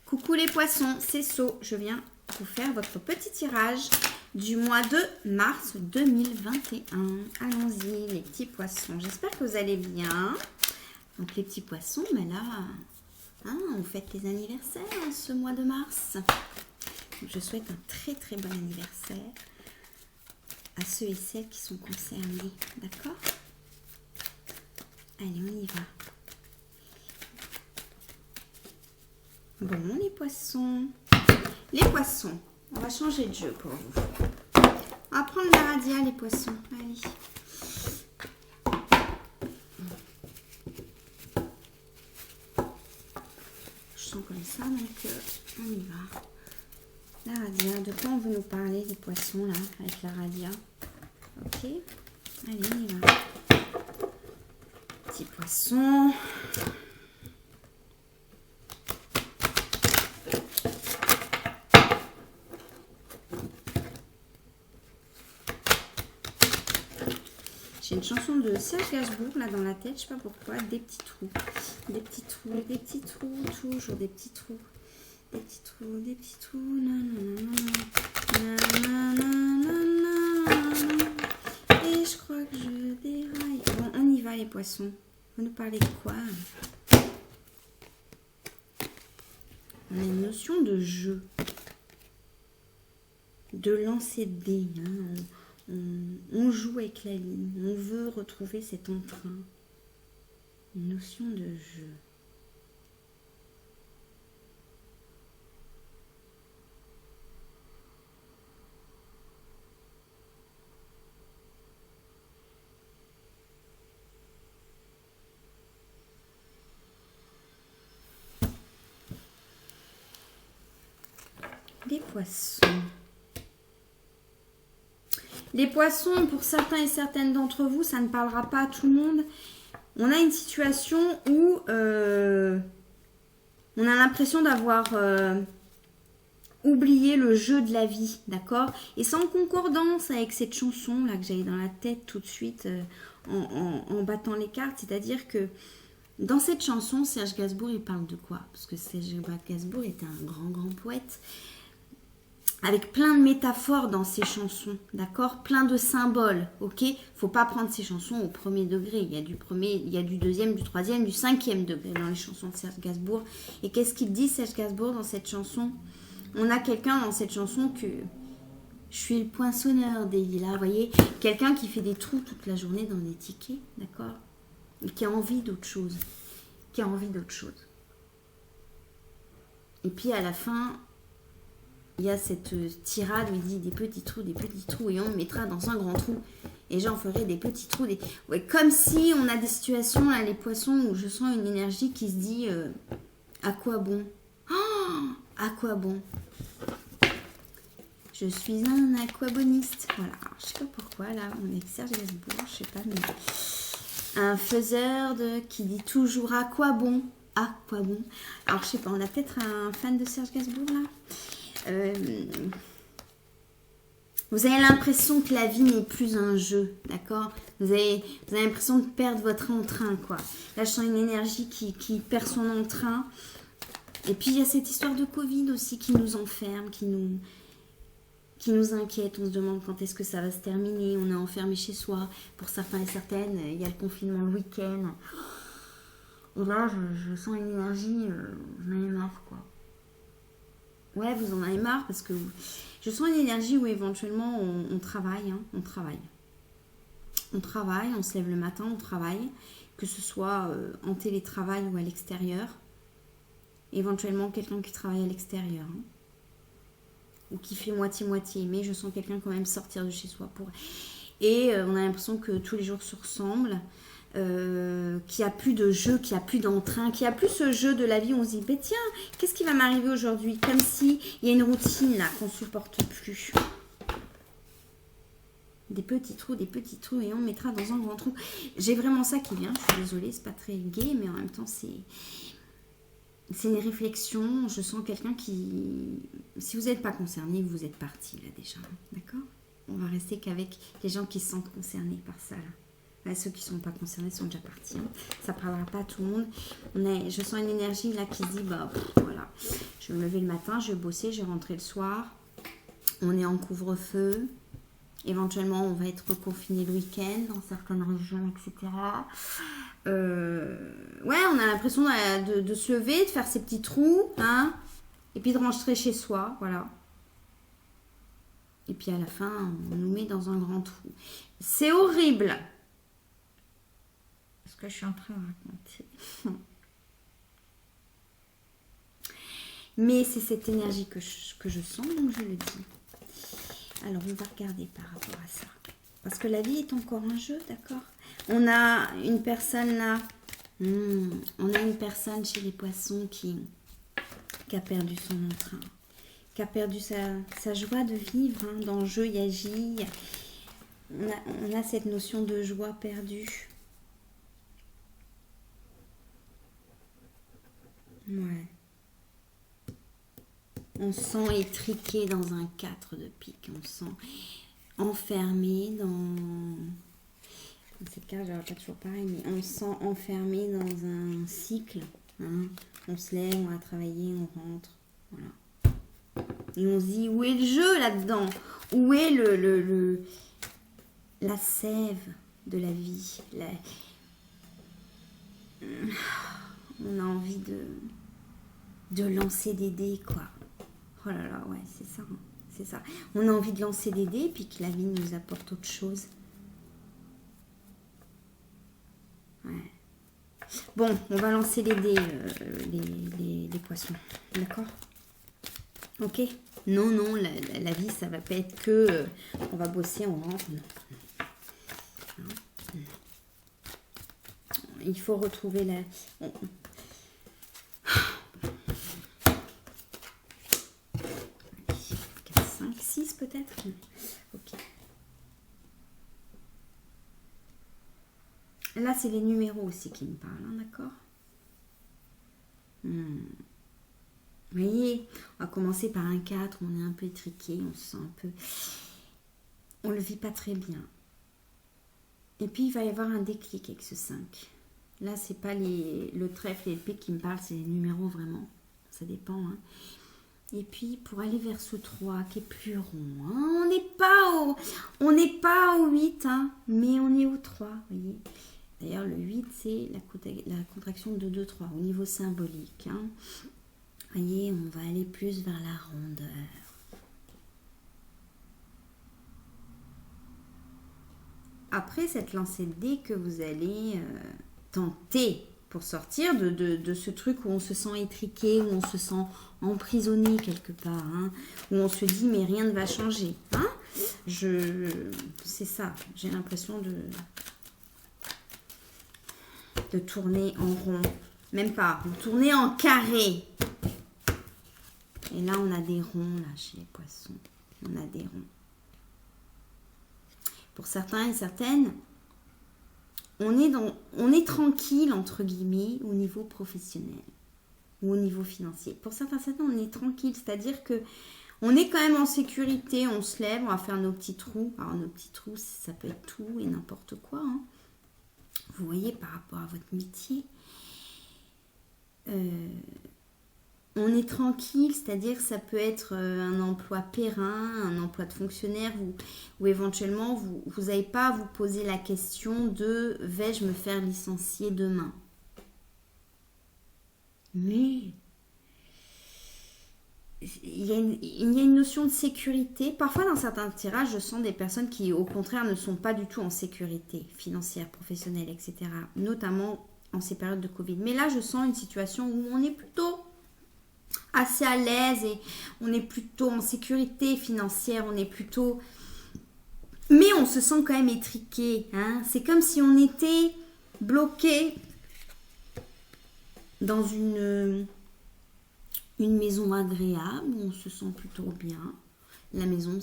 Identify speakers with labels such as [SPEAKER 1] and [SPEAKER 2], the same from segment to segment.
[SPEAKER 1] Coucou les poissons, c'est So. Je viens vous faire votre petit tirage du mois de mars 2021. Allons-y les petits poissons. J'espère que vous allez bien. Donc les petits poissons, mais là, on fête les anniversaires ce mois de mars. Donc, je souhaite un très très bon anniversaire à ceux et celles qui sont concernés. D'accord? Allez, on y va. Bon, les poissons. Les poissons, on va changer de jeu pour vous. On va prendre la radia, les poissons. Allez. Je sens comme ça, donc on y va. La radia, de quoi on veut nous parler, les poissons, là, avec la radia? Ok. Allez, on y va. Petits poissons. J'ai une chanson de Serge Gainsbourg là dans la tête, je sais pas pourquoi, des petits trous. Des petits trous, des petits trous, toujours des petits trous. Des petits trous, des petits trous, et je crois que je déraille. Bon, on y va les poissons. Vous nous parlez de quoi? On a une notion de jeu. De lancer de dés. On joue avec la ligne. On veut retrouver cet entrain. Une notion de jeu. Les poissons. Les poissons, pour certains et certaines d'entre vous, ça ne parlera pas à tout le monde. On a une situation où on a l'impression d'avoir oublié le jeu de la vie, d'accord? Et c'est en concordance avec cette chanson là que j'avais dans la tête tout de suite en battant les cartes. C'est-à-dire que dans cette chanson, Serge Gainsbourg, il parle de quoi? Parce que Serge Gainsbourg était un grand poète. Avec plein de métaphores dans ses chansons, d'accord? Plein de symboles, ok? Faut pas prendre ses chansons au premier degré. Il y a du premier, il y a du deuxième, du troisième, du cinquième degré dans les chansons de Serge Gainsbourg. Et qu'est-ce qu'il dit, Serge Gainsbourg, dans cette chanson? On a quelqu'un dans cette chanson que... Je suis le poinçonneur des lilas, vous voyez? Quelqu'un qui fait des trous toute la journée dans des tickets, d'accord? Et qui a envie d'autre chose. Qui a envie d'autre chose. Et puis à la fin... Il y a cette tirade où il dit des petits trous, et on me mettra dans un grand trou. Et j'en ferai des petits trous. Ouais, comme si on a des situations, là, les poissons, où je sens une énergie qui se dit à quoi bon? À quoi bon? Je suis un aquaboniste. Voilà, alors, je sais pas pourquoi, là, on est avec Serge Gainsbourg, je sais pas, mais... Un faiseur qui dit toujours à quoi bon? À quoi bon? Alors, je sais pas, on a peut-être un fan de Serge Gainsbourg, là. Vous avez l'impression que la vie n'est plus un jeu, d'accord? Vous avez l'impression de perdre votre entrain, quoi. Là, je sens une énergie qui perd son entrain. Et puis, il y a cette histoire de Covid aussi qui nous enferme, qui nous inquiète. On se demande quand est-ce que ça va se terminer. On est enfermé chez soi. Pour certains et certaines, il y a le confinement le week-end. Et là, je sens une énergie, j'en ai marre, quoi. Ouais, vous en avez marre parce que je sens une énergie où éventuellement on travaille, hein, on travaille. On travaille, on se lève le matin, on travaille, que ce soit en télétravail ou à l'extérieur. Éventuellement quelqu'un qui travaille à l'extérieur, hein, ou qui fait moitié-moitié, mais je sens quelqu'un quand même sortir de chez soi pour... Et on a l'impression que tous les jours se ressemblent. Qu'il n'y a plus de jeu, qu'il n'y a plus d'entrain, qu'il n'y a plus ce jeu de la vie où on se dit, ben tiens, qu'est-ce qui va m'arriver aujourd'hui? Comme si il y a une routine là qu'on ne supporte plus. Des petits trous, et on mettra dans un grand trou. J'ai vraiment ça qui vient, je suis désolée, c'est pas très gai, mais en même temps c'est une réflexion. Je sens quelqu'un qui... Si vous n'êtes pas concerné, vous êtes parti là déjà, d'accord? On va rester qu'avec les gens qui se sentent concernés par ça là. Ceux qui ne sont pas concernés sont déjà partis. Hein. Ça ne parlera pas à tout le monde. Je sens une énergie là qui se dit, bah voilà, je vais me lever le matin, je vais bosser, je vais rentrer le soir. On est en couvre-feu. Éventuellement, on va être confiné le week-end dans certaines régions, etc. Ouais, on a l'impression de se lever, de faire ses petits trous, hein, et puis de rentrer chez soi, voilà. Et puis à la fin, on nous met dans un grand trou. C'est horrible. Ce que je suis en train de raconter. Mais c'est cette énergie que je sens, donc je le dis. Alors, on va regarder par rapport à ça. Parce que la vie est encore un jeu, d'accord? On a une personne là. On a une personne chez les poissons qui a perdu son entrain. Qui a perdu sa joie de vivre. Hein. Dans le jeu, il agit. On a cette notion de joie perdue. Ouais. On se sent étriqué dans un 4 de pique. On se sent enfermé dans... Dans cette carte, j'aurais pas toujours pareil, mais on se sent enfermé dans un cycle. Hein. On se lève, on va travailler, on rentre. Voilà. Et on se dit, où est le jeu là-dedans? Où est la sève de la vie? On a envie de lancer des dés, quoi. Oh là là, ouais, c'est ça. Hein. C'est ça. On a envie de lancer des dés, puis que la vie nous apporte autre chose. Ouais. Bon, on va lancer les dés, les poissons. D'accord? Ok? Non, non, la vie, ça va pas être que on va bosser, on rentre. Non. Non. Il faut retrouver la... 6 peut-être. Ok. Là, c'est les numéros aussi qui me parlent, hein, d'accord? Vous voyez, on va commencer par un 4, on est un peu étriqué, on se sent un peu... On le vit pas très bien. Et puis, il va y avoir un déclic avec ce 5. Là, c'est pas le trèfle et le pic qui me parlent, c'est les numéros vraiment. Ça dépend, hein. Et puis, pour aller vers ce 3 qui est plus rond, hein, on n'est pas au 8, hein, mais on est au 3, vous voyez. D'ailleurs, le 8, c'est la contraction de 2, 3, au niveau symbolique. Hein. Vous voyez, on va aller plus vers la rondeur. Après cette lancée de dés que vous allez tenter pour sortir de ce truc où on se sent étriqué, où on se sent emprisonné quelque part, hein, où on se dit mais rien ne va changer. Hein, c'est ça, j'ai l'impression de tourner en rond, même pas, de tourner en carré. Et là on a des ronds là chez les poissons, on a des ronds. Pour certains et certaines, on est tranquille, entre guillemets, au niveau professionnel ou au niveau financier. Pour certains, on est tranquille, c'est-à-dire que on est quand même en sécurité, on se lève, on va faire nos petits trous. Alors, nos petits trous, ça peut être tout et n'importe quoi. Hein. Vous voyez, par rapport à votre métier, on est tranquille, c'est-à-dire que ça peut être un emploi périn, un emploi de fonctionnaire ou éventuellement vous n'avez pas à vous poser la question de vais-je me faire licencier demain. Mais il y a une notion de sécurité. Parfois dans certains tirages, je sens des personnes qui au contraire ne sont pas du tout en sécurité financière, professionnelle, etc. Notamment en ces périodes de Covid. Mais là, je sens une situation où on est plutôt assez à l'aise et on est plutôt en sécurité financière, on est plutôt... Mais on se sent quand même étriqué. Hein. C'est comme si on était bloqué dans une maison agréable où on se sent plutôt bien. La maison,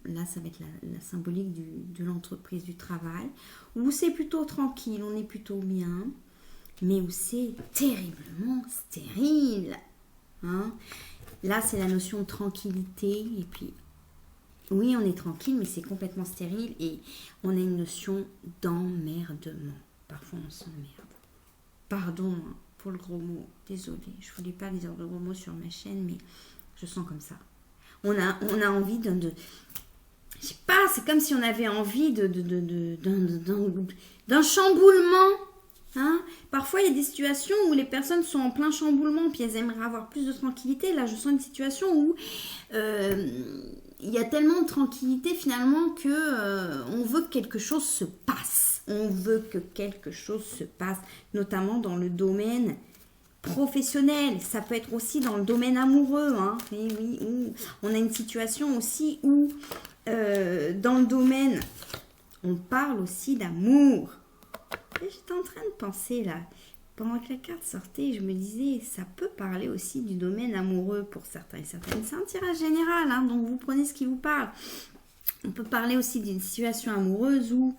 [SPEAKER 1] là, ça va être la symbolique de l'entreprise, du travail, où c'est plutôt tranquille, on est plutôt bien, mais où c'est terriblement stérile. Hein. Là, c'est la notion de tranquillité et puis Oui, on est tranquille, mais c'est complètement stérile et on a une notion d'emmerdement. Parfois, on s'emmerde. Pardon hein, pour le gros mot. Désolée, je voulais pas dire de gros mots sur ma chaîne, mais je sens comme ça. On a envie je sais pas, c'est comme si on avait envie d'un chamboulement. Hein. Parfois, il y a des situations où les personnes sont en plein chamboulement, puis elles aimeraient avoir plus de tranquillité. Là, je sens une situation où il y a tellement de tranquillité finalement que on veut que quelque chose se passe. On veut que quelque chose se passe, notamment dans le domaine professionnel. Ça peut être aussi dans le domaine amoureux. Hein. Et oui, on a une situation aussi où dans le domaine, on parle aussi d'amour. J'étais en train de penser là, pendant que la carte sortait, je me disais, ça peut parler aussi du domaine amoureux pour certains et certaines. C'est un tirage général, hein, donc vous prenez ce qui vous parle. On peut parler aussi d'une situation amoureuse où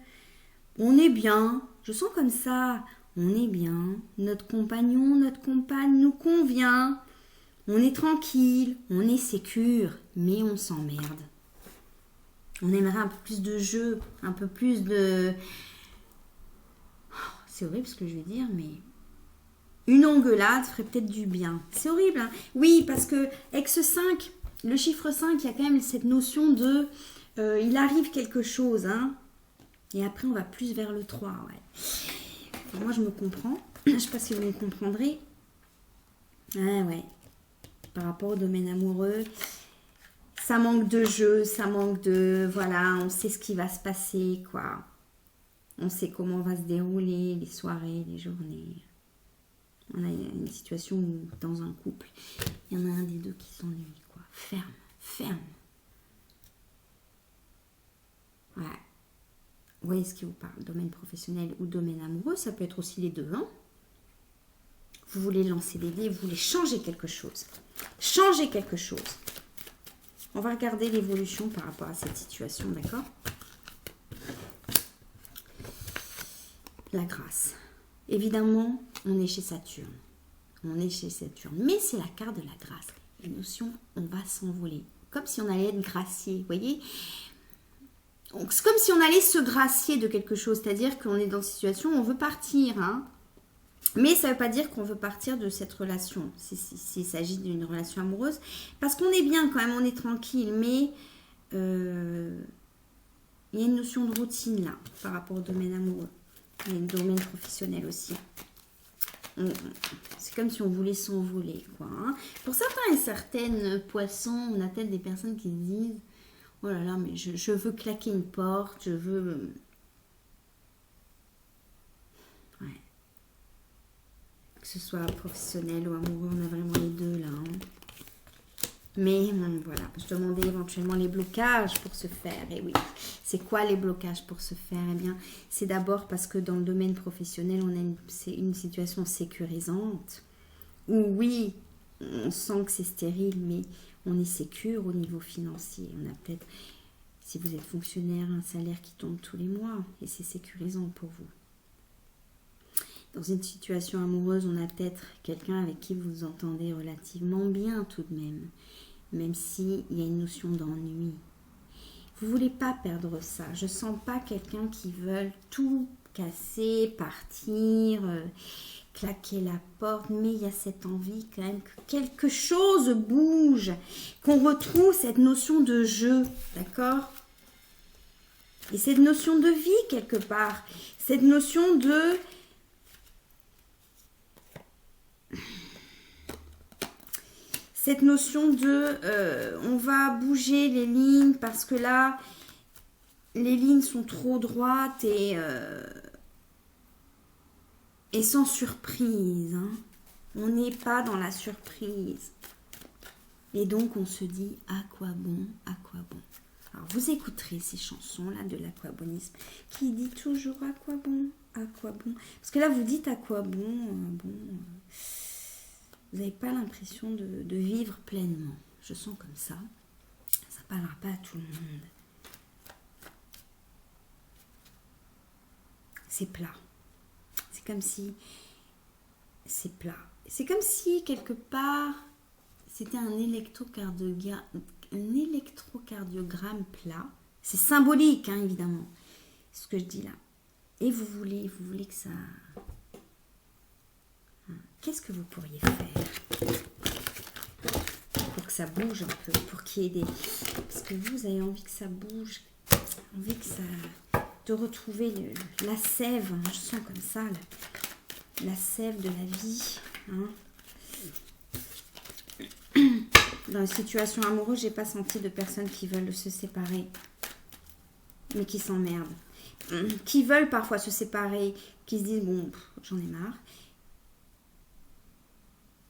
[SPEAKER 1] on est bien, je sens comme ça, on est bien, notre compagnon, notre compagne nous convient, on est tranquille, on est sécure, mais on s'emmerde. On aimerait un peu plus de jeu, un peu plus de... C'est horrible ce que je vais dire, mais une engueulade ferait peut-être du bien. C'est horrible, hein. Oui, parce que avec ce 5, le chiffre 5, il y a quand même cette notion de... il arrive quelque chose, hein. Et après, on va plus vers le 3, ouais. Moi, je me comprends. Je ne sais pas si vous me comprendrez. Ah ouais. Par rapport au domaine amoureux, ça manque de jeu, ça manque de... Voilà, on sait ce qui va se passer, quoi. On sait comment va se dérouler les soirées, les journées. On a une situation où, dans un couple, il y en a un des deux qui s'ennuie, quoi. Ferme, ferme. Ouais. Vous voyez ce qui vous parle, domaine professionnel ou domaine amoureux, ça peut être aussi les deux, hein. Vous voulez lancer des dés, vous voulez changer quelque chose. Changer quelque chose. On va regarder l'évolution par rapport à cette situation, d'accord? La grâce. Évidemment, on est chez Saturne. On est chez Saturne. Mais c'est la carte de la grâce. La notion, on va s'envoler. Comme si on allait être gracié, vous voyez? C'est comme si on allait se gracier de quelque chose. C'est-à-dire qu'on est dans une situation où on veut partir. Hein? Mais ça ne veut pas dire qu'on veut partir de cette relation. S'il s'agit d'une relation amoureuse. Parce qu'on est bien quand même, on est tranquille. Mais il y a une notion de routine là, par rapport au domaine amoureux. Et le domaine professionnel aussi. C'est comme si on voulait s'envoler, quoi. Hein. Pour certains et certaines poissons, on a peut-être des personnes qui se disent « Oh là là, mais je veux claquer une porte, je veux... » Ouais. Que ce soit professionnel ou amoureux, on a vraiment les deux, là. Hein. Mais voilà, je demandais éventuellement les blocages pour se faire. Et oui, c'est quoi les blocages pour se faire? Eh bien, c'est d'abord parce que dans le domaine professionnel, on a une situation sécurisante. Où oui, on sent que c'est stérile, mais on est sécure au niveau financier. On a peut-être, si vous êtes fonctionnaire, un salaire qui tombe tous les mois. Et c'est sécurisant pour vous. Dans une situation amoureuse, on a peut-être quelqu'un avec qui vous vous entendez relativement bien tout de même. Même s'il y a une notion d'ennui. Vous ne voulez pas perdre ça. Je ne sens pas quelqu'un qui veut tout casser, partir, claquer la porte. Mais il y a cette envie quand même que quelque chose bouge. Qu'on retrouve cette notion de jeu. D'accord? Et cette notion de vie quelque part. Cette notion de... Cette notion de on va bouger les lignes parce que là, les lignes sont trop droites et sans surprise. Hein. On n'est pas dans la surprise. Et donc, on se dit, à quoi bon, à quoi bon. Alors, vous écouterez ces chansons-là de l'aquabonisme qui dit toujours à quoi bon, à quoi bon. Parce que là, vous dites à quoi bon, vous n'avez pas l'impression de vivre pleinement. Je sens comme ça. Ça ne parlera pas à tout le monde. C'est plat. C'est comme si... C'est plat. C'est comme si, quelque part, c'était un électrocardiogramme un électrocardiogramme plat. C'est symbolique, hein, évidemment, ce que je dis là. Et vous voulez que ça... Qu'est-ce que vous pourriez faire pour que ça bouge un peu, pour qu'il y ait des... Parce que vous avez envie que ça bouge, envie que ça... de retrouver la sève, hein, je sens comme ça, la sève de la vie. Hein. Dans une situation amoureuse, j'ai pas senti de personnes qui veulent se séparer, mais qui s'emmerdent. Qui veulent parfois se séparer, qui se disent, bon, j'en ai marre.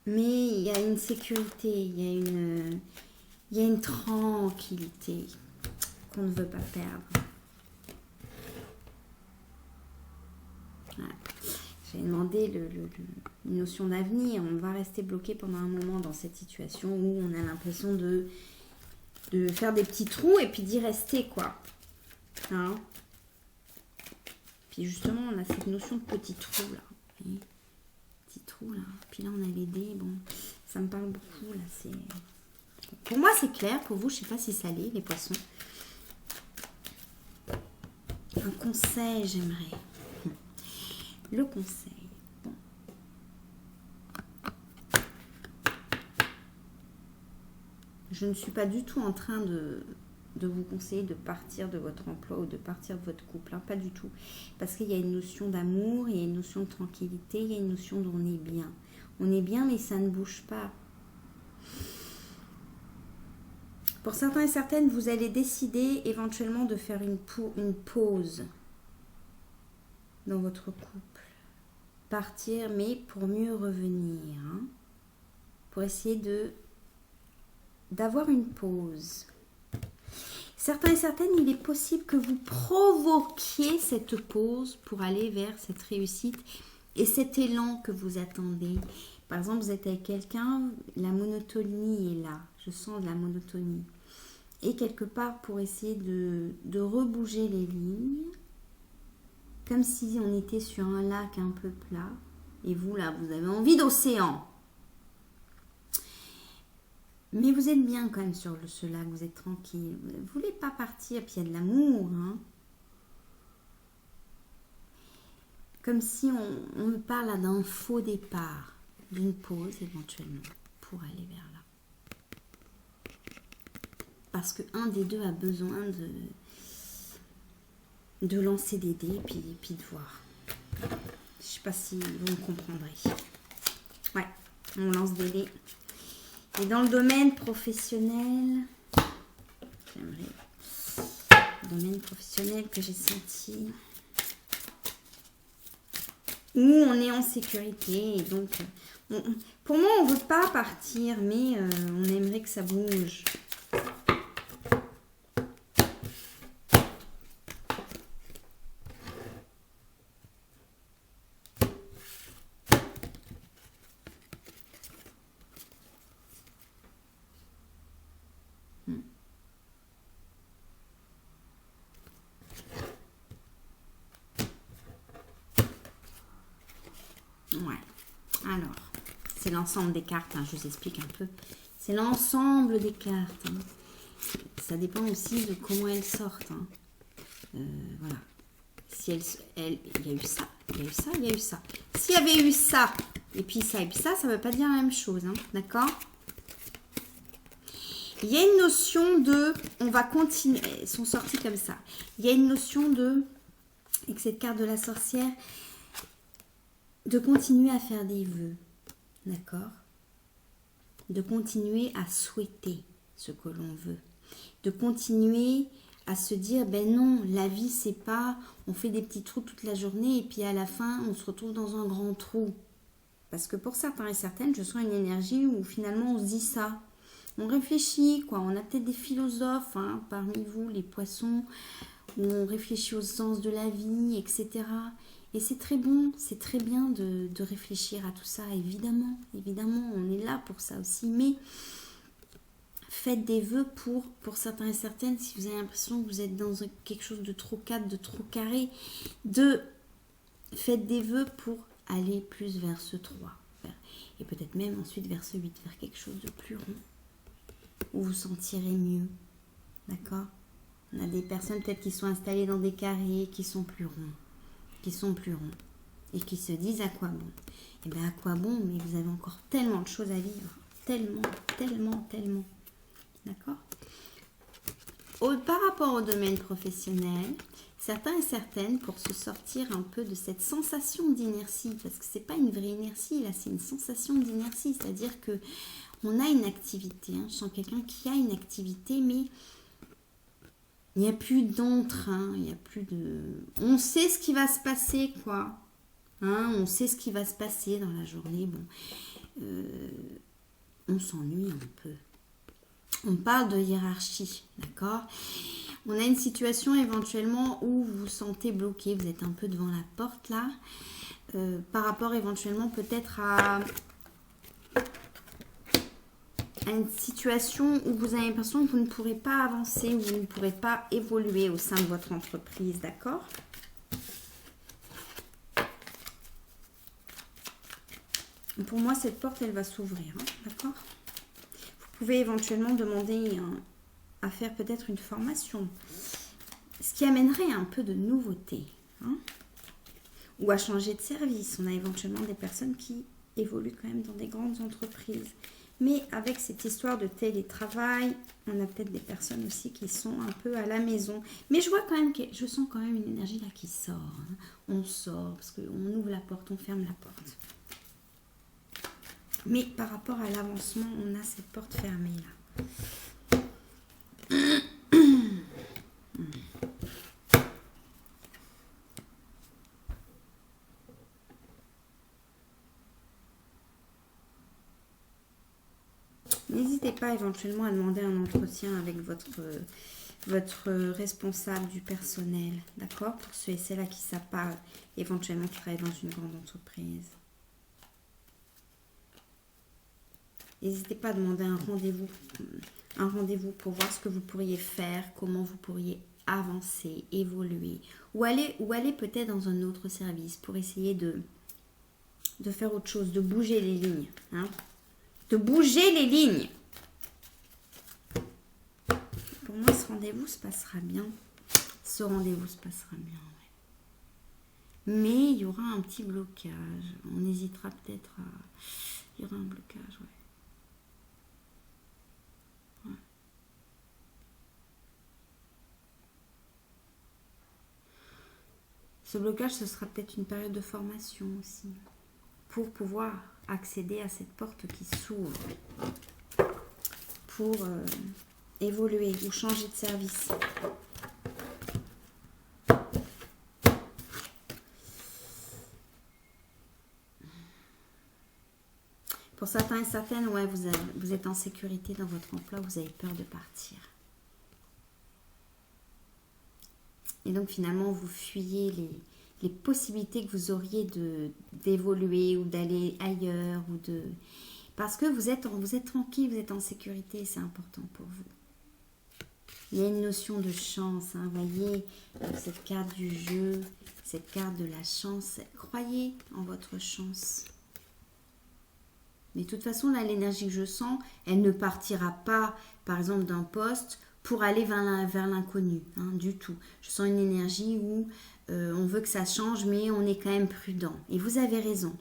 [SPEAKER 1] Mais il y a une sécurité, il y a une tranquillité qu'on ne veut pas perdre. Voilà. J'ai demandé une notion d'avenir. On va rester bloqué pendant un moment dans cette situation où on a l'impression de faire des petits trous et puis d'y rester, quoi. Hein? Puis justement, on a cette notion de petits trous, là. Vous voyez, petits trous, là. Puis là, on a les dés. Bon, ça me parle beaucoup, là. C'est... Pour moi, c'est clair. Pour vous, je ne sais pas si ça l'est, les poissons. Un conseil, j'aimerais. Le conseil. Bon. Je ne suis pas du tout en train de vous conseiller de partir de votre emploi ou de partir de votre couple. Hein, pas du tout. Parce qu'il y a une notion d'amour, il y a une notion de tranquillité, il y a une notion d'on est bien. On est bien, mais ça ne bouge pas. Pour certains et certaines, vous allez décider éventuellement de faire une pause dans votre couple. Partir, mais pour mieux revenir. Hein, pour essayer d'avoir une pause. Certains et certaines, il est possible que vous provoquiez cette pause pour aller vers cette réussite et cet élan que vous attendez. Par exemple, vous êtes avec quelqu'un, la monotonie est là. Je sens de la monotonie. Et quelque part, pour essayer de rebouger les lignes, comme si on était sur un lac un peu plat. Et vous, là, vous avez envie d'océan. Mais vous êtes bien quand même sur ce lac, vous êtes tranquille. Vous ne voulez pas partir, puis il y a de l'amour. Hein. Comme si on me parle d'un faux départ, d'une pause éventuellement, pour aller vers là. Parce qu'un des deux a besoin de lancer des dés et puis de voir. Je ne sais pas si vous me comprendrez. Ouais, on lance des dés. Et dans le domaine professionnel, que j'ai senti, où on est en sécurité. Et donc, pour moi, on ne veut pas partir, mais on aimerait que ça bouge. Ouais. Alors, c'est l'ensemble des cartes, hein, je vous explique un peu. C'est l'ensemble des cartes. Hein. Ça dépend aussi de comment elles sortent. Hein. Voilà. Si il y a eu ça, il y a eu ça, il y a eu ça. S'il y avait eu ça, et puis ça ne veut pas dire la même chose. Hein, d'accord ? Il y a une notion de, on va continuer, elles sont sorties comme ça. Il y a une notion de, avec cette carte de la sorcière, de continuer à faire des vœux, d'accord? De continuer à souhaiter ce que l'on veut. De continuer à se dire, ben non, la vie c'est pas, on fait des petits trous toute la journée et puis à la fin on se retrouve dans un grand trou. Parce que pour certains et certaines, je sens une énergie où finalement on se dit ça. On réfléchit, quoi. On a peut-être des philosophes hein, parmi vous, les poissons, où on réfléchit au sens de la vie, etc. Et c'est très bon, c'est très bien de réfléchir à tout ça, évidemment. Évidemment, on est là pour ça aussi. Mais faites des vœux pour certains et certaines, si vous avez l'impression que vous êtes dans quelque chose de trop cadre, de trop carré, faites des vœux pour aller plus vers ce 3. Et peut-être même ensuite vers ce 8, vers quelque chose de plus rond. où vous sentirez mieux. D'accord? On a des personnes peut-être qui sont installées dans des carrés qui sont plus ronds. Et qui se disent à quoi bon? Eh bien à quoi bon? Mais vous avez encore tellement de choses à vivre. Tellement. D'accord? Par rapport au domaine professionnel, certains et certaines, pour se sortir un peu de cette sensation d'inertie, parce que ce n'est pas une vraie inertie, là, c'est une sensation d'inertie, c'est-à-dire que on a une activité, hein, je sens quelqu'un qui a une activité, mais il n'y a plus d'entrain, il n'y a plus de... On sait ce qui va se passer, quoi. Hein, on sait ce qui va se passer dans la journée, bon. On s'ennuie un peu. On parle de hiérarchie, d'accord? On a une situation éventuellement où vous vous sentez bloqué, vous êtes un peu devant la porte là, par rapport éventuellement peut-être à une situation où vous avez l'impression que vous ne pourrez pas avancer, où vous ne pourrez pas évoluer au sein de votre entreprise, d'accord? Pour moi, cette porte, elle va s'ouvrir, hein, d'accord? Vous pouvez éventuellement demander à faire peut-être une formation, ce qui amènerait un peu de nouveauté, hein, ou à changer de service. On a éventuellement des personnes qui évoluent quand même dans des grandes entreprises. Mais avec cette histoire de télétravail, on a peut-être des personnes aussi qui sont un peu à la maison. Mais je vois quand même je sens quand même une énergie là qui sort. Hein. On sort parce qu'on ouvre la porte, on ferme la porte. Mais par rapport à l'avancement, on a cette porte fermée là. N'hésitez pas éventuellement à demander un entretien avec votre responsable du personnel, d'accord? Pour ceux et celles à qui ça parle, éventuellement qui travaillent dans une grande entreprise. N'hésitez pas à demander un rendez-vous pour voir ce que vous pourriez faire, comment vous pourriez avancer, évoluer, ou aller peut-être dans un autre service pour essayer de faire autre chose, de bouger les lignes, hein? De bouger les lignes. Pour moi, ce rendez-vous se passera bien. Ce rendez-vous se passera bien, ouais. Mais il y aura un petit blocage. On hésitera peut-être à... Il y aura un blocage, ouais. Ce blocage, ce sera peut-être une période de formation aussi, pour pouvoir accéder à cette porte qui s'ouvre, pour évoluer ou changer de service. Pour certains et certaines, ouais, vous êtes en sécurité dans votre emploi, vous avez peur de partir. Et donc finalement, vous fuyez les possibilités que vous auriez d'évoluer ou d'aller ailleurs. Parce que vous êtes tranquille, vous êtes en sécurité, c'est important pour vous. Il y a une notion de chance, hein, voyez, cette carte du jeu, cette carte de la chance. Croyez en votre chance. Mais de toute façon, là, l'énergie que je sens, elle ne partira pas, par exemple, d'un poste pour aller vers l'inconnu, hein, du tout. Je sens une énergie où on veut que ça change, mais on est quand même prudent. Et vous avez raison.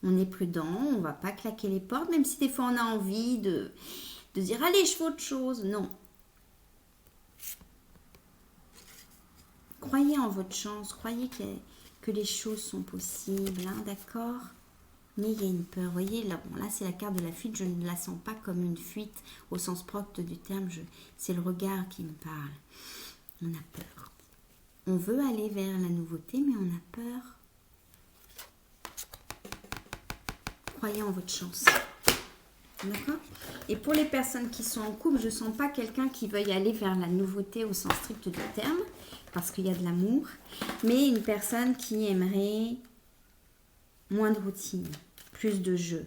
[SPEAKER 1] On est prudent, on ne va pas claquer les portes, même si des fois on a envie de dire « Allez, je fais autre chose ». Non. Croyez en votre chance, croyez que les choses sont possibles, hein, d'accord ? Mais il y a une peur. Vous voyez, là c'est la carte de la fuite. Je ne la sens pas comme une fuite au sens propre du terme. C'est le regard qui me parle. On a peur. On veut aller vers la nouveauté, mais on a peur. Croyez en votre chance. D'accord ? Et pour les personnes qui sont en couple, je ne sens pas quelqu'un qui veuille aller vers la nouveauté au sens strict du terme, parce qu'il y a de l'amour, mais une personne qui aimerait moins de routine, plus de jeu.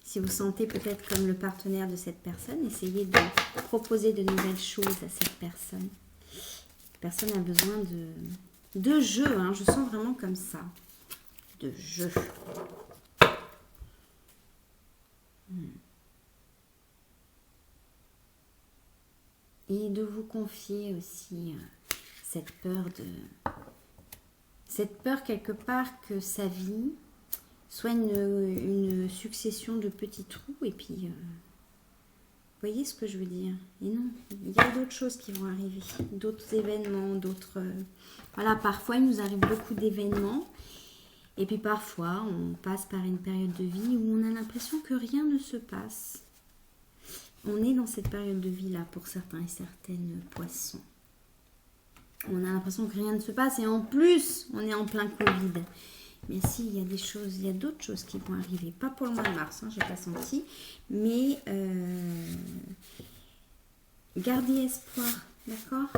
[SPEAKER 1] Si vous sentez peut-être comme le partenaire de cette personne, essayez de proposer de nouvelles choses à cette personne. La personne a besoin de jeu, hein, je sens vraiment comme ça. De jeu. Et de vous confier aussi cette peur quelque part que sa vie soit une succession de petits trous et puis vous voyez ce que je veux dire. Et non, il y a d'autres choses qui vont arriver, d'autres événements, d'autres voilà, parfois il nous arrive beaucoup d'événements et puis parfois on passe par une période de vie où on a l'impression que rien ne se passe. On est dans cette période de vie là pour certains et certaines poissons. On a l'impression que rien ne se passe et en plus on est en plein Covid. Mais si, il y a des choses, il y a d'autres choses qui vont arriver. Pas pour le mois de mars, hein, je n'ai pas senti. Mais gardez espoir, d'accord.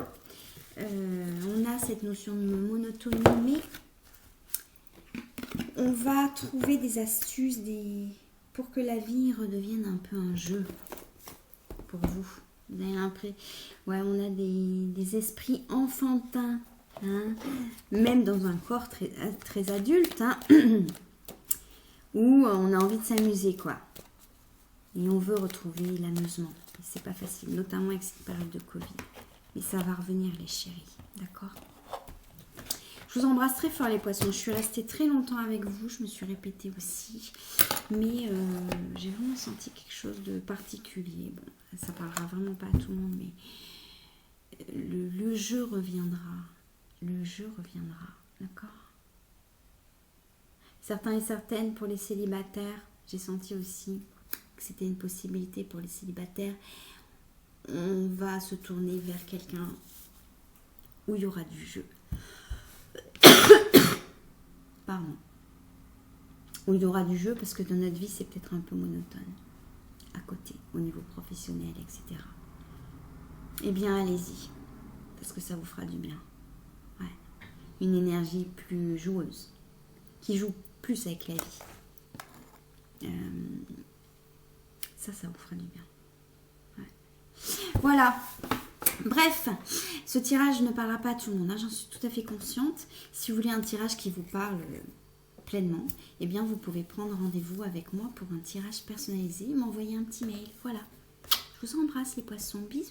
[SPEAKER 1] On a cette notion de monotonie, mais on va trouver des astuces pour que la vie redevienne un peu un jeu pour vous. Vous avez l'impression, ouais, on a des esprits enfantins. Hein, même dans un corps très, très adulte, hein, où on a envie de s'amuser, quoi. Et on veut retrouver l'amusement. Et c'est pas facile, notamment avec cette période de Covid. Mais ça va revenir, les chéris, d'accord? Je vous embrasse très fort, les poissons. Je suis restée très longtemps avec vous. Je me suis répétée aussi. Mais j'ai vraiment senti quelque chose de particulier. Bon, ça parlera vraiment pas à tout le monde, mais le jeu reviendra. Le jeu reviendra, d'accord? Certains et certaines pour les célibataires, j'ai senti aussi que c'était une possibilité pour les célibataires. On va se tourner vers quelqu'un où il y aura du jeu. Pardon. Où il y aura du jeu parce que dans notre vie, c'est peut-être un peu monotone. À côté, au niveau professionnel, etc. Eh bien, allez-y. Parce que ça vous fera du bien. Une énergie plus joueuse, qui joue plus avec la vie. Ça vous fera du bien. Ouais. Voilà. Bref, ce tirage ne parlera pas à tout le monde, hein, j'en suis tout à fait consciente. Si vous voulez un tirage qui vous parle pleinement, eh bien vous pouvez prendre rendez-vous avec moi pour un tirage personnalisé et m'envoyer un petit mail. Voilà. Je vous embrasse les poissons. Bisous.